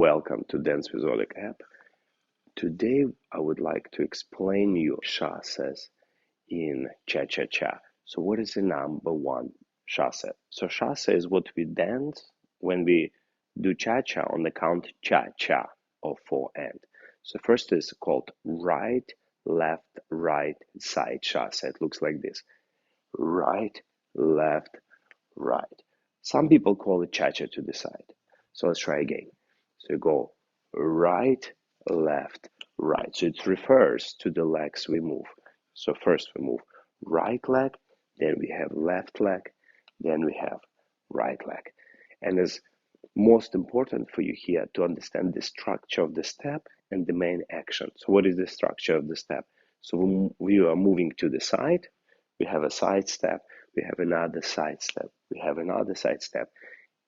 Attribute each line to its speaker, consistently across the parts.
Speaker 1: Welcome to Dance with Oleg app. Today I would like to explain you chasses in cha-cha-cha. So what is the number one chasse? So chasse is what we dance when we do cha-cha on the count cha-cha of 4 and. So first is called right, left, right, side chasse. It looks like this. Right, left, right. Some people call it cha-cha to the side. So let's try again. So you go right, left, right. So it refers to the legs we move. So first we move right leg, then we have left leg, then we have right leg. And it's most important for you here to understand the structure of the step and the main action. So what is the structure of the step? So we are moving to the side, we have a side step, we have another side step, we have another side step.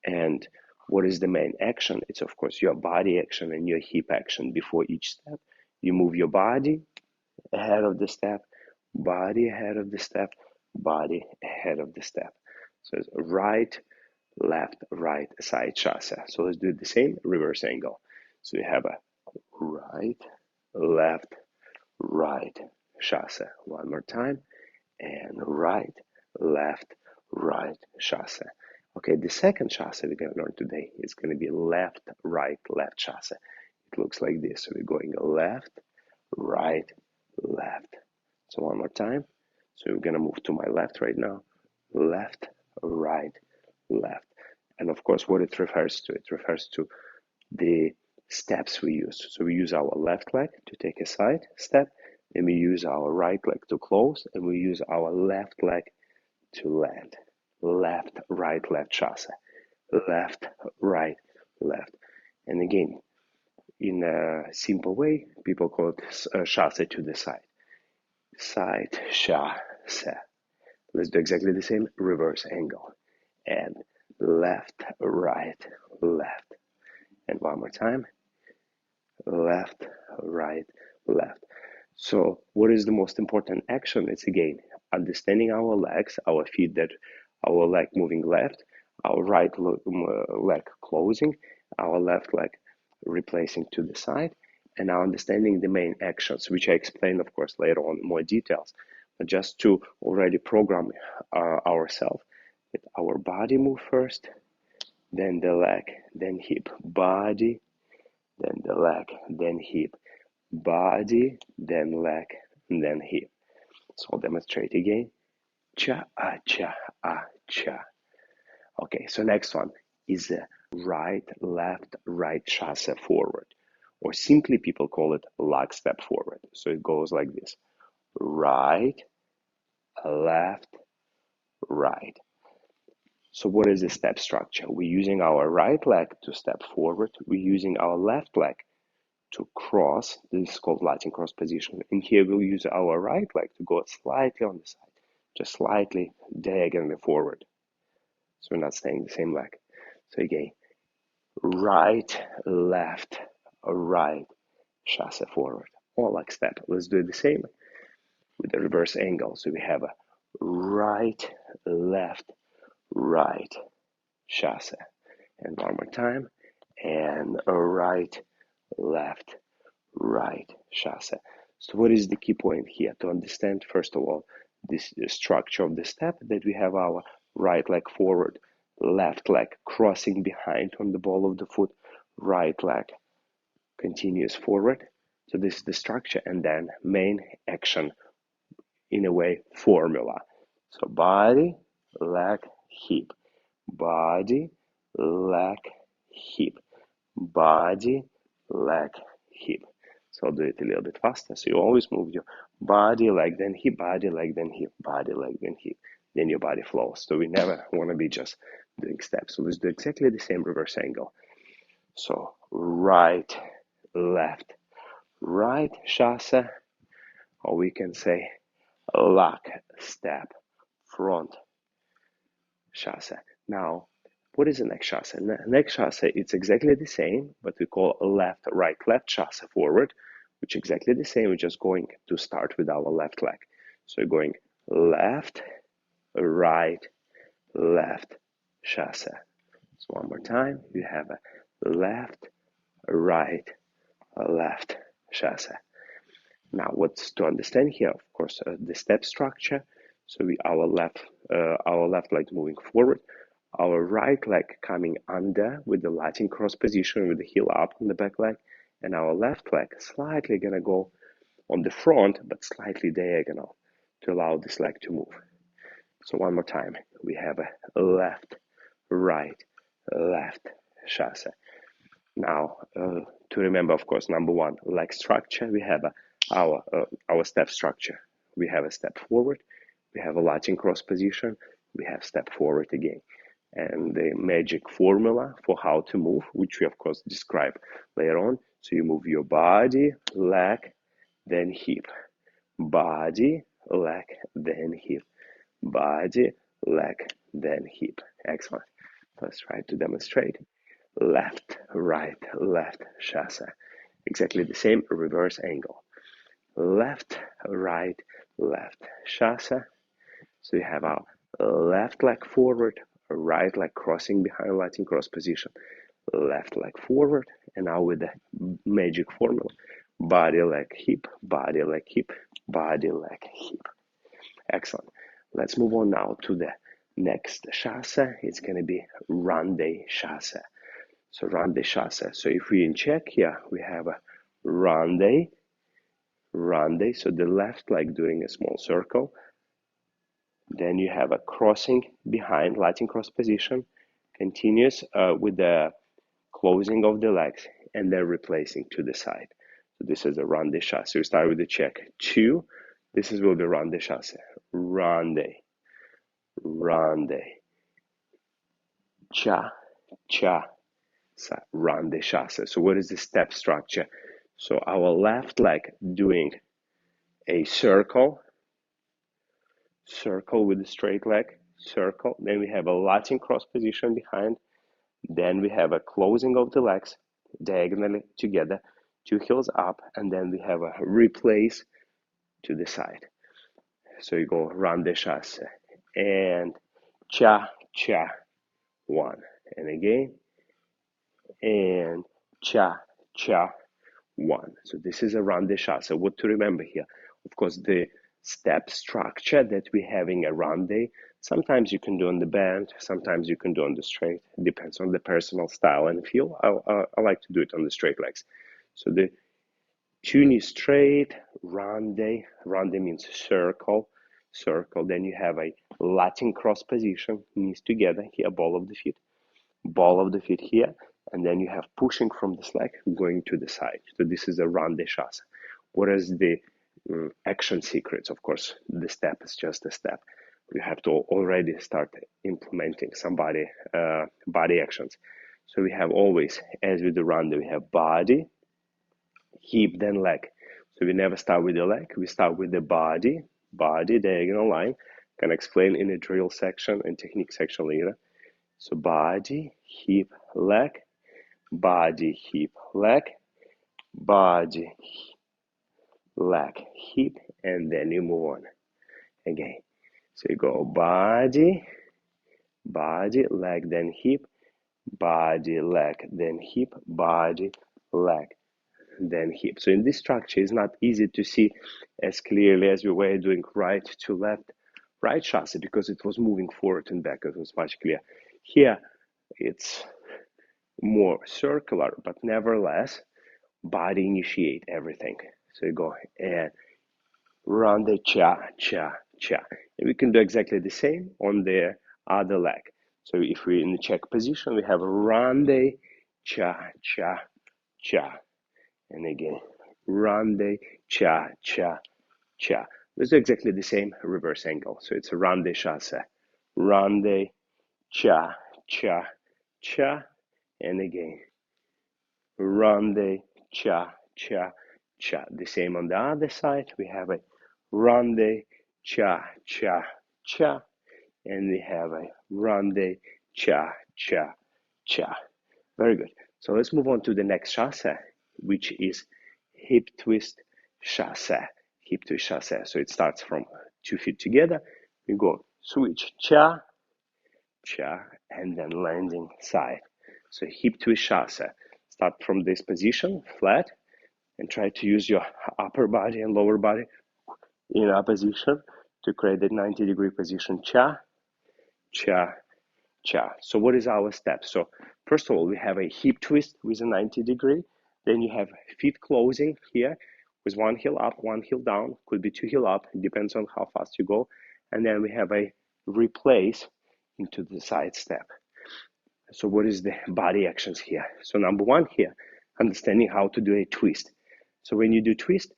Speaker 1: And what is the main action? It's of course your body action and your hip action before each step. You move your body ahead of the step, body ahead of the step, body ahead of the step. So it's right, left, right, side chasse. So let's do the same reverse angle. So we have a right, left, right chasse. One more time. And right, left, right chasse. Okay, the second chasse we're going to learn today is going to be left, right, left chasse. It looks like this. So we're going left, right, left. So one more time. So we're going to move to my left right now. Left, right, left. And of course, what it refers to the steps we use. So we use our left leg to take a side step, and we use our right leg to close, and we use our left leg to land. Left, right, left chasse. Left, right, left. And again, in a simple way, people call it chasse to the side. Side, chasse. Let's do exactly the same reverse angle. And left, right, left. And one more time. Left, right, left. So what is the most important action? It's again, understanding our legs, our feet, that our leg moving left, our right leg closing, our left leg replacing to the side, and now understanding the main actions, which I explain, of course, later on in more details, but just to already program ourselves that our body move first, then the leg, then hip, body, then the leg, then hip, body, then leg, and then hip. So I'll demonstrate again. Cha, ah, cha, ah, cha. Okay, so next one is a right, left, right chasse forward. Or simply people call it lag step forward. So it goes like this. Right, left, right. So what is the step structure? We're using our right leg to step forward. We're using our left leg to cross. This is called Latin cross position. And here we'll use our right leg to go slightly on the side, just slightly diagonally forward. So we're not staying the same leg. So again, right, left, right, chasse forward, or like step. Let's do the same with the reverse angle. So we have a right, left, right, chasse. And one more time. And a right, left, right chasse. So what is the key point here to understand? First of all, this structure of the step, that we have our right leg forward, left leg crossing behind on the ball of the foot, right leg continues forward. So this is the structure, and then main action, in a way, formula. So body, leg, hip, body, leg, hip, body, leg, hip. So I'll do it a little bit faster. So you always move your body, leg, then hip, body, leg, then hip, body, leg, then hip. Then your body flows. So we never want to be just doing steps. So let's do exactly the same reverse angle. So right, left, right chasse, or we can say lock, step, front chasse. Now, what is the next chasse? Next chasse, it's exactly the same, but we call left, right, left chasse forward, which is exactly the same. We're just going to start with our left leg. So you're going left, right, left chasse. So one more time, you have a left, right, left, chasse. Now, what's to understand here? Of course, the step structure. So our left leg moving forward, our right leg coming under with the Latin cross position with the heel up on the back leg, and our left leg slightly gonna go on the front, but slightly diagonal to allow this leg to move. So one more time, we have a left, right, left, chasse. Now, to remember, of course, number one, leg structure, we have our step structure. We have a step forward, we have a Latin cross position, we have step forward again. And the magic formula for how to move, which we, of course, describe later on. So you move your body, leg, then hip. Body, leg, then hip. Body, leg, then hip. Excellent. Let's try to demonstrate. Left, right, left, chasse. Exactly the same reverse angle. Left, right, left, chasse. So you have our left leg forward, right leg crossing behind Latin cross position, left leg forward, and now with the magic formula, body, leg, hip, body, leg, hip, body, leg, hip. Excellent. Let's move on now to the next chasse. It's going to be Ronde chasse. So Ronde chasse. So if we in check here, we have a Ronde, Ronde. So the left leg doing a small circle. Then you have a crossing behind, Latin cross position, continues with the closing of the legs, and then replacing to the side. So this is a Ronde chasse. So we start with the check. 2. This will be Ronde chasse. Ronde, Ronde, cha, cha, Ronde chasse. So what is the step structure? So our left leg doing a circle with a straight leg, circle. Then we have a Latin cross position behind. Then we have a closing of the legs diagonally together, 2 heels up, and then we have a replace to the side. So you go Ronde chasse and cha, cha, 1. And again, and cha, cha, 1. So this is a Ronde chasse. So what to remember here? Of course, the step structure that we're having a Ronde, sometimes you can do on the bend, sometimes you can do on the straight. It depends on the personal style and feel. I like to do it on the straight legs. So the 2 knees straight, Ronde. Ronde means circle, circle. Then you have a Latin cross position, knees together here, ball of the feet here, and then you have pushing from this leg going to the side. So this is a Ronde chasse. What is the action secrets? Of course, the step is just a step. You have to already start implementing some body actions. So we have always, as with the Ronde, we have body, hip, then leg. So we never start with the leg. We start with the body, diagonal line. Can explain in the drill section and technique section later. So body, hip, leg, body, hip, leg, body, leg, hip, and then you move on again. So you go body, leg, then hip, body, leg, then hip, body, leg, then hip. So in this structure, it's not easy to see as clearly as we were doing right to left, right chasse, because it was moving forward and back. It was much clearer. Here, it's more circular, but nevertheless, body initiate everything. So you go and Ronde cha, cha, cha. And we can do exactly the same on the other leg. So if we're in the check position, we have Ronde cha, cha, cha. And again, Ronde cha, cha, cha. Let's do exactly the same reverse angle. So it's a Ronde chasse. Ronde cha, cha, cha. And again, Ronde cha, cha, cha. The same on the other side. We have a Ronde cha, cha, cha. And we have a Ronde cha, cha, cha. Very good. So let's move on to the next chasse, which is hip twist chasse. Hip twist chasse. So it starts from 2 feet together. We go switch cha, cha, and then landing side. So hip twist chasse. Start from this position, flat, and try to use your upper body and lower body in opposition to create that 90-degree position. Cha, cha, cha. So what is our step? So first of all, we have a hip twist with a 90-degree. Then you have feet closing here with one heel up, one heel down. Could be two heel up. It depends on how fast you go. And then we have a replace into the side step. So what is the body actions here? So number one here, understanding how to do a twist. So when you do twist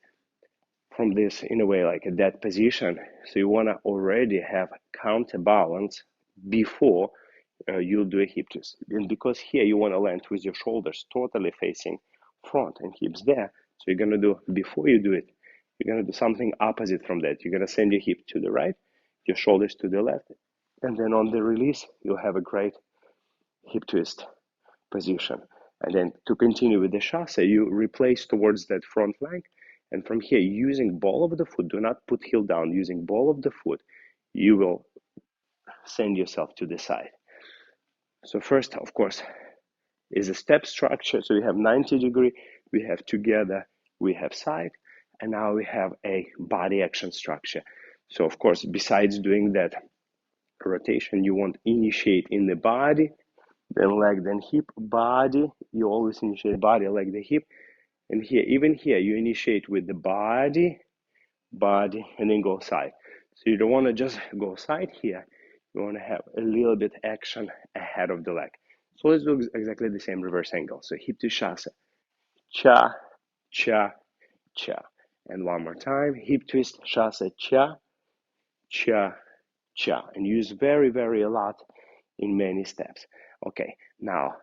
Speaker 1: from this, in a way, like a dead position, so you want to already have counterbalance before you'll do a hip twist. And because here you want to land with your shoulders totally facing front and hips there, so you're going to do, before you do it, you're going to do something opposite from that. You're going to send your hip to the right, your shoulders to the left, and then on the release, you'll have a great hip twist position. And then to continue with the chasse, you replace towards that front leg. And from here, using ball of the foot, do not put heel down, using ball of the foot, you will send yourself to the side. So first, of course, is a step structure. So we have 90-degree, we have together, we have side, and now we have a body action structure. So of course, besides doing that rotation, you want to initiate in the body, then leg, then hip, body. You always initiate body, leg, the hip. And here, even here, you initiate with the body, and then go side. So you don't want to just go side here. You want to have a little bit action ahead of the leg. So let's do exactly the same reverse angle. So hip to chasse, cha, cha, cha. And one more time, hip twist, chasse, cha, cha, cha. And use very, very a lot in many steps. Okay, now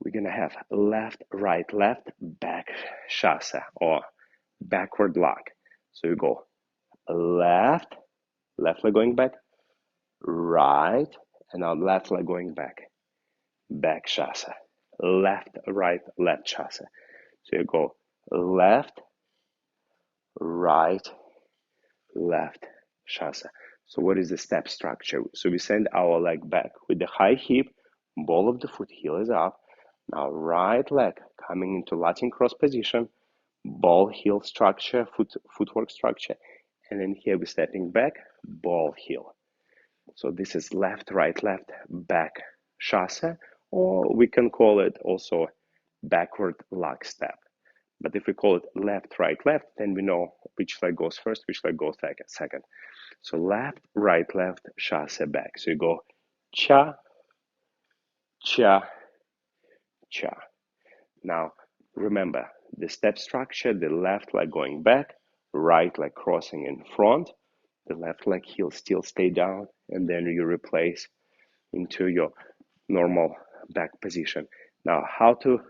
Speaker 1: we're gonna have left, right, left, back chasse or backward lock. So you go left leg going back, right, and now left leg going back chasse, left, right, left chasse. So you go left, right, left chasse. So what is the step structure? So we send our leg back with the high hip, ball of the foot, heel is up. Now right leg coming into Latin cross position, ball heel structure, footwork structure, and then here we're stepping back, ball heel. So this is left, right, left, back chasse, or we can call it also backward lock step. But if we call it left, right, left, then we know which leg goes first, which leg goes second. So left, right, left, chasse, back. So you go cha, cha, cha. Now, remember the step structure, the left leg going back, right leg crossing in front, the left leg heel still stay down, and then you replace into your normal back position. Now, how to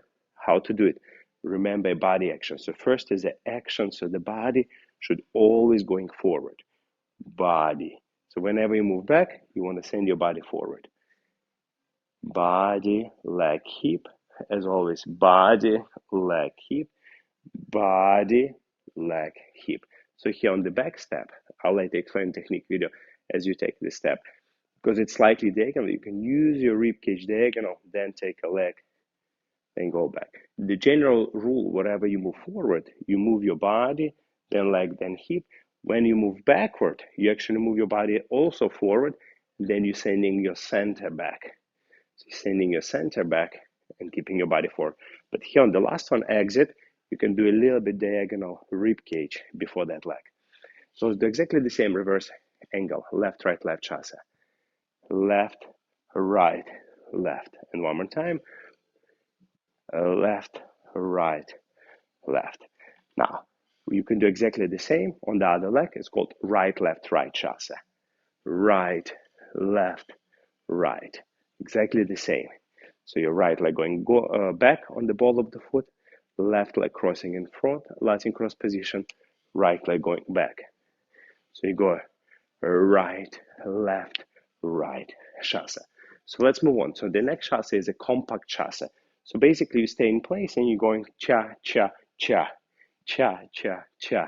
Speaker 1: do it? Remember body action. So first is the action, so the body should always going forward. Body. So whenever you move back, you want to send your body forward. Body, leg, hip. As always, body, leg, hip, body, leg, hip. So here on the back step, I'll later explain technique video as you take this step. Because it's slightly diagonal, you can use your rib cage diagonal, then take a leg, then go back. The general rule, wherever you move forward, you move your body, then leg, then hip. When you move backward, you actually move your body also forward, then you're sending your center back. So you're sending your center back and keeping your body forward. But here on the last one, exit, you can do a little bit diagonal rib cage before that leg. So it's exactly the same reverse angle, left, right, left chasse. Left, right, left. And one more time, left, right, left. Now, you can do exactly the same on the other leg. It's called right, left, right chasse. Right, left, right. Exactly the same. So your right leg going back on the ball of the foot, left leg crossing in front, Latin cross position, right leg going back. So you go right, left, right chasse. So let's move on. So the next chasse is a compact chasse. So basically you stay in place and you're going cha, cha, cha, cha, cha, cha,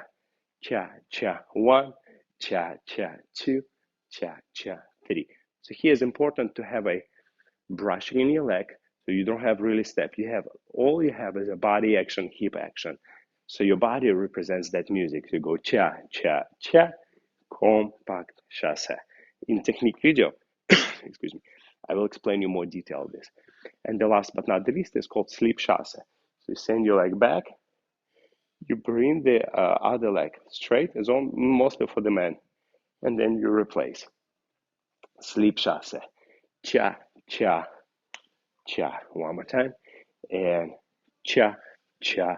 Speaker 1: cha, cha, 1, cha, cha, 2, cha, cha, 3. So here is important to have a brushing in your leg. So you don't have really step. All you have is a body action, hip action. So your body represents that music. You go cha, cha, cha, compact chasse. In technique video, excuse me, I will explain you more detail of this. And the last but not the least is called sleep chasse. So you send your leg back, you bring the other leg straight, as on mostly for the men, and then you replace. Sleep chasse. Cha, cha, cha. One more time. And cha, cha,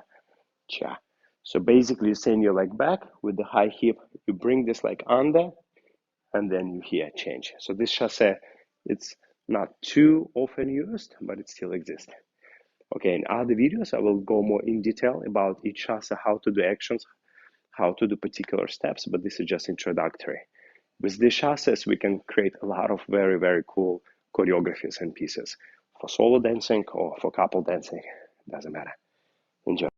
Speaker 1: cha. So basically you send your leg back with the high hip, you bring this leg under, and then you hear change. So this chasse, it's not too often used, but it still exists. Okay, in other videos, I will go more in detail about each chasse, how to do actions, how to do particular steps, but this is just introductory. With these chasses, we can create a lot of very, very cool choreographies and pieces for solo dancing or for couple dancing, doesn't matter. Enjoy.